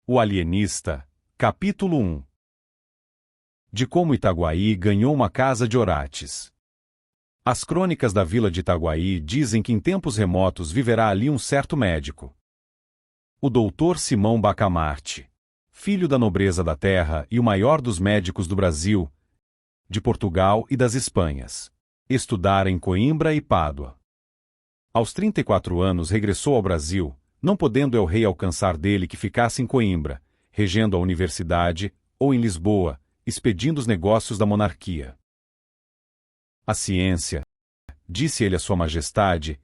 O alienista, capítulo 1. De como Itaguaí ganhou uma casa de Orates. As crônicas da vila de Itaguaí dizem que em tempos remotos viverá ali um certo médico. O doutor Simão Bacamarte, filho da nobreza da terra e o maior dos médicos do Brasil, de Portugal e das Espanhas. Estudara em Coimbra e Pádua. Aos 34 anos regressou ao Brasil, não podendo el-rei alcançar dele que ficasse em Coimbra, regendo a universidade, ou em Lisboa, expedindo os negócios da monarquia. A ciência, disse ele a sua majestade,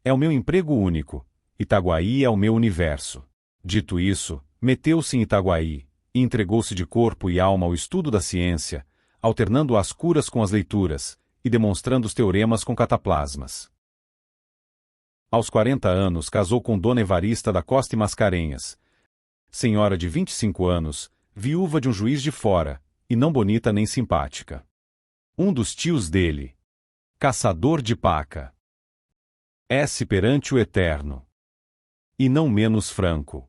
é o meu emprego único, Itaguaí é o meu universo. Dito isso, meteu-se em Itaguaí, e entregou-se de corpo e alma ao estudo da ciência, alternando as curas com as leituras, e demonstrando os teoremas com cataplasmas. Aos 40 anos casou com Dona Evarista da Costa e Mascarenhas, senhora de 25 anos, viúva de um juiz de fora, e não bonita nem simpática. Um dos tios dele, caçador de paca, perante o Eterno, e não menos franco.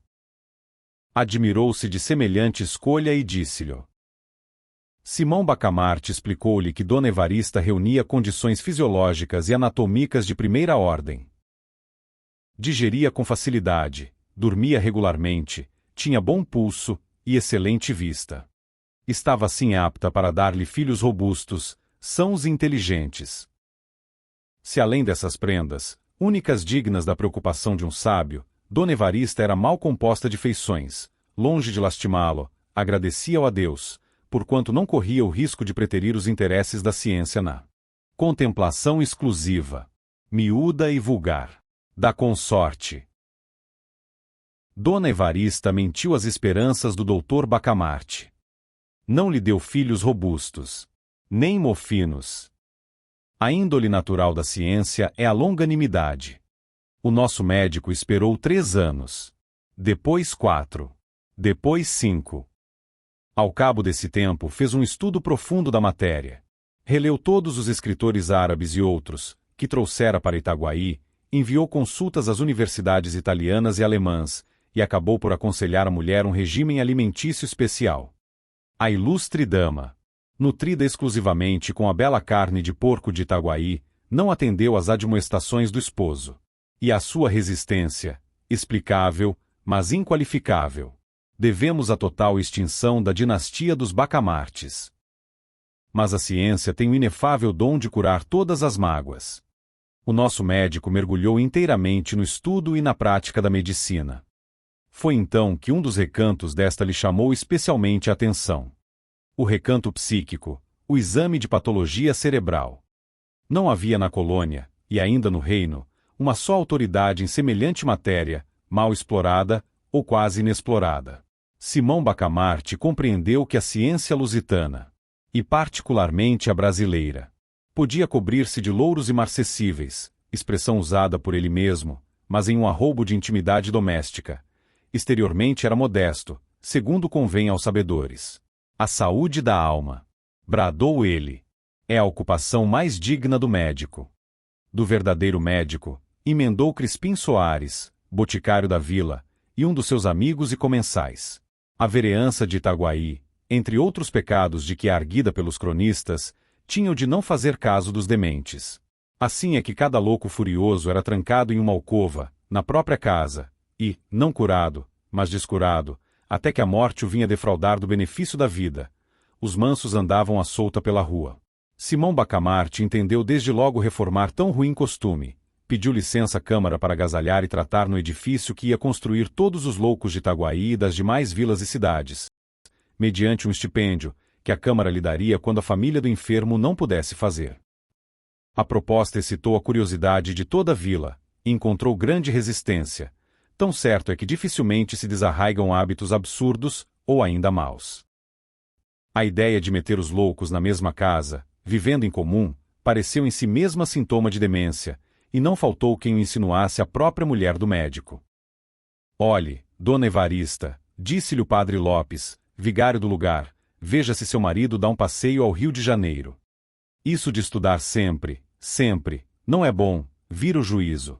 Admirou-se de semelhante escolha e disse-lhe. Simão Bacamarte explicou-lhe que Dona Evarista reunia condições fisiológicas e anatômicas de primeira ordem. Digeria com facilidade, dormia regularmente, tinha bom pulso e excelente vista. Estava assim apta para dar-lhe filhos robustos, sãos e inteligentes. Se além dessas prendas, únicas dignas da preocupação de um sábio, Dona Evarista era mal composta de feições, longe de lastimá-lo, agradecia-o a Deus, porquanto não corria o risco de preterir os interesses da ciência na contemplação exclusiva, miúda e vulgar, da consorte. Dona Evarista mentiu às esperanças do doutor Bacamarte. Não lhe deu filhos robustos, nem mofinos. A índole natural da ciência é a longanimidade. O nosso médico esperou 3 anos. Depois 4. Depois 5. Ao cabo desse tempo fez um estudo profundo da matéria. Releu todos os escritores árabes e outros, que trouxera para Itaguaí, enviou consultas às universidades italianas e alemãs, e acabou por aconselhar à mulher um regime alimentício especial. A ilustre dama, nutrida exclusivamente com a bela carne de porco de Itaguaí, não atendeu às admoestações do esposo. E a sua resistência, explicável, mas inqualificável, devemos à total extinção da dinastia dos Bacamartes. Mas a ciência tem o inefável dom de curar todas as mágoas. O nosso médico mergulhou inteiramente no estudo e na prática da medicina. Foi então que um dos recantos desta lhe chamou especialmente a atenção. O recanto psíquico, o exame de patologia cerebral. Não havia na colônia, e ainda no reino, uma só autoridade em semelhante matéria, mal explorada, ou quase inexplorada. Simão Bacamarte compreendeu que a ciência lusitana, e particularmente a brasileira, podia cobrir-se de louros imarcessíveis, expressão usada por ele mesmo, mas em um arroubo de intimidade doméstica. Exteriormente era modesto, segundo convém aos sabedores. A saúde da alma, bradou ele, é a ocupação mais digna do médico. Do verdadeiro médico, emendou Crispim Soares, boticário da vila, e um dos seus amigos e comensais. A vereança de Itaguaí, entre outros pecados de que é arguida pelos cronistas, tinha o de não fazer caso dos dementes. Assim é que cada louco furioso era trancado em uma alcova, na própria casa, e, não curado, mas descurado, até que a morte o vinha defraudar do benefício da vida. Os mansos andavam à solta pela rua. Simão Bacamarte entendeu desde logo reformar tão ruim costume. Pediu licença à Câmara para agasalhar e tratar no edifício que ia construir todos os loucos de Itaguaí e das demais vilas e cidades, mediante um estipêndio, que a Câmara lhe daria quando a família do enfermo não pudesse fazer. A proposta excitou a curiosidade de toda a vila, e encontrou grande resistência. Tão certo é que dificilmente se desarraigam hábitos absurdos, ou ainda maus. A ideia de meter os loucos na mesma casa, vivendo em comum, pareceu em si mesma sintoma de demência, e não faltou quem o insinuasse à própria mulher do médico. Olhe, Dona Evarista, disse-lhe o padre Lopes, vigário do lugar, veja se seu marido dá um passeio ao Rio de Janeiro. Isso de estudar sempre, sempre, não é bom, vira o juízo.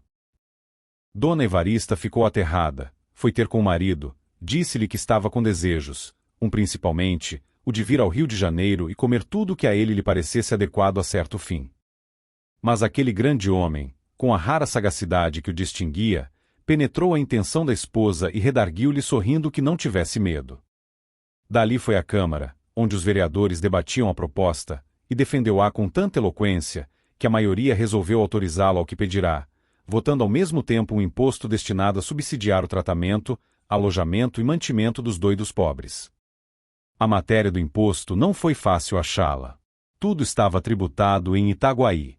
Dona Evarista ficou aterrada, foi ter com o marido, Disse-lhe que estava com desejos, principalmente, o de vir ao Rio de Janeiro e comer tudo o que a ele lhe parecesse adequado a certo fim. Mas aquele grande homem, com a rara sagacidade que o distinguia, penetrou a intenção da esposa e redarguiu-lhe sorrindo que não tivesse medo. Dali foi à Câmara, onde os vereadores debatiam a proposta, e defendeu-a com tanta eloquência, que a maioria resolveu autorizá-lo ao que pedirá, votando ao mesmo tempo um imposto destinado a subsidiar o tratamento, alojamento e mantimento dos doidos pobres. A matéria do imposto não foi fácil achá-la. Tudo estava tributado em Itaguaí.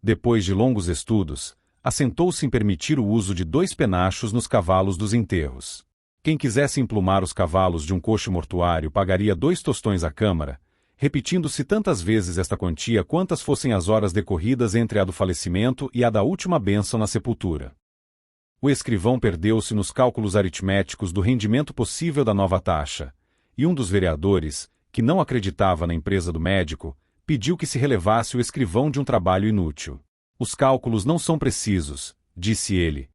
Depois de longos estudos, assentou-se em permitir o uso de 2 penachos nos cavalos dos enterros. Quem quisesse emplumar os cavalos de um coche mortuário pagaria 2 tostões à Câmara, repetindo-se tantas vezes esta quantia quantas fossem as horas decorridas entre a do falecimento e a da última bênção na sepultura. O escrivão perdeu-se nos cálculos aritméticos do rendimento possível da nova taxa, e um dos vereadores, que não acreditava na empresa do médico, pediu que se relevasse o escrivão de um trabalho inútil. Os cálculos não são precisos, disse ele,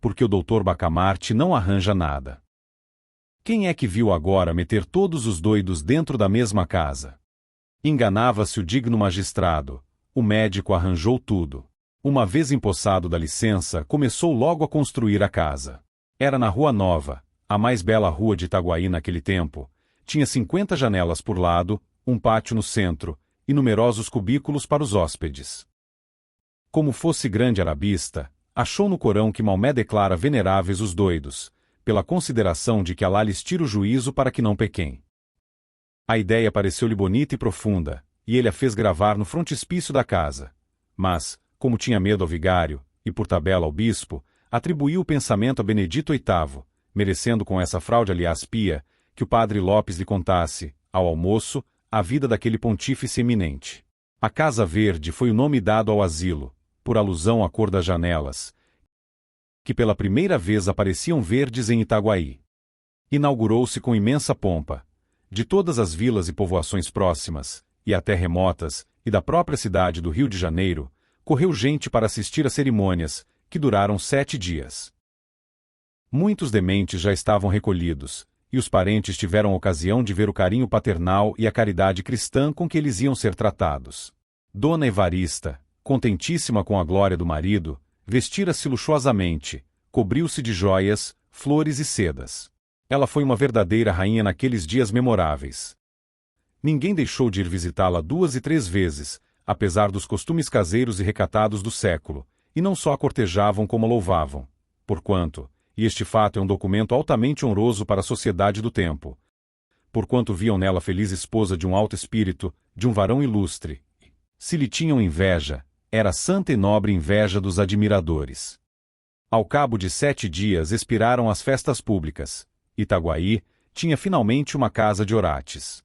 porque o doutor Bacamarte não arranja nada. Quem é que viu agora meter todos os doidos dentro da mesma casa? Enganava-se o digno magistrado, o médico arranjou tudo. Uma vez empossado da licença, começou logo a construir a casa. Era na Rua Nova, a mais bela rua de Itaguaí naquele tempo. Tinha 50 janelas por lado, um pátio no centro, e numerosos cubículos para os hóspedes. Como fosse grande arabista, achou no Corão que Maomé declara veneráveis os doidos, pela consideração de que Alá lhes tira o juízo para que não pequem. A ideia pareceu-lhe bonita e profunda, e ele a fez gravar no frontispício da casa. Mas, como tinha medo ao vigário, e por tabela ao bispo, atribuiu o pensamento a Benedito VIII, merecendo com essa fraude aliás pia, que o padre Lopes lhe contasse, ao almoço, a vida daquele pontífice eminente. A Casa Verde foi o nome dado ao asilo, por alusão à cor das janelas, que pela primeira vez apareciam verdes em Itaguaí. Inaugurou-se com imensa pompa. De todas as vilas e povoações próximas, e até remotas, e da própria cidade do Rio de Janeiro, correu gente para assistir às cerimônias, que duraram 7 dias. Muitos dementes já estavam recolhidos, e os parentes tiveram ocasião de ver o carinho paternal e a caridade cristã com que eles iam ser tratados. Dona Evarista, contentíssima com a glória do marido, vestira-se luxuosamente, cobriu-se de joias, flores e sedas. Ela foi uma verdadeira rainha naqueles dias memoráveis. Ninguém deixou de ir visitá-la 2 e 3 vezes, apesar dos costumes caseiros e recatados do século, e não só a cortejavam como a louvavam, porquanto, e este fato é um documento altamente honroso para a sociedade do tempo, porquanto viam nela a feliz esposa de um alto espírito, de um varão ilustre. Se lhe tinham inveja, era a santa e nobre inveja dos admiradores. Ao cabo de 7 dias expiraram as festas públicas. Itaguaí tinha finalmente uma casa de orates.